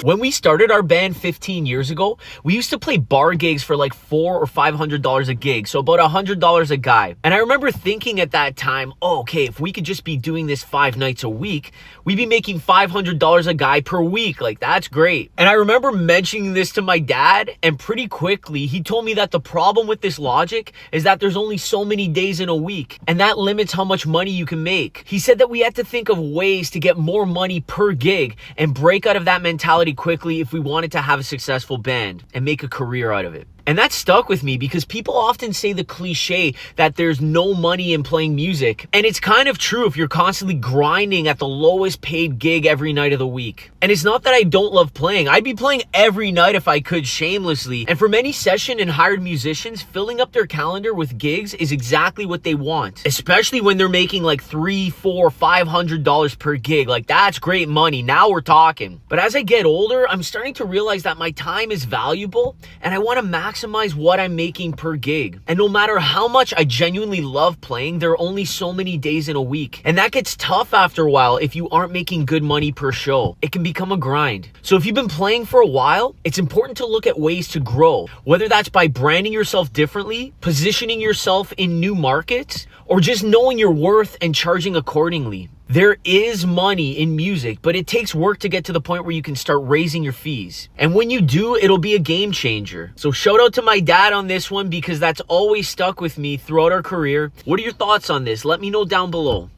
When we started our band 15 years ago, we used to play bar gigs for like $400 or $500 a gig, so about $100 a guy. And I remember thinking at that time, oh, okay, if we could just be doing this 5 nights a week, we'd be making $500 a guy per week. Like, that's great. And I remember mentioning this to my dad, and pretty quickly he told me that the problem with this logic is that there's only so many days in a week, and that limits how much money you can make. He said that we had to think of ways to get more money per gig and break out of that mentality quickly if we wanted to have a successful band and make a career out of it. And that stuck with me because people often say the cliche that there's no money in playing music. And it's kind of true if you're constantly grinding at the lowest paid gig every night of the week. And it's not that I don't love playing. I'd be playing every night if I could shamelessly. And for many session and hired musicians, filling up their calendar with gigs is exactly what they want. Especially when they're making like $300, $400, $500 per gig. Like, that's great money. Now we're talking. But as I get older, I'm starting to realize that my time is valuable and I want to maximize what I'm making per gig. And no matter how much I genuinely love playing, there are only so many days in a week. And that gets tough after a while if you aren't making good money per show. It can become a grind. So if you've been playing for a while, it's important to look at ways to grow, whether that's by branding yourself differently, positioning yourself in new markets, or just knowing your worth and charging accordingly. There is money in music, but it takes work to get to the point where you can start raising your fees. And when you do, it'll be a game changer. So shout out to my dad on this one because that's always stuck with me throughout our career. What are your thoughts on this? Let me know down below.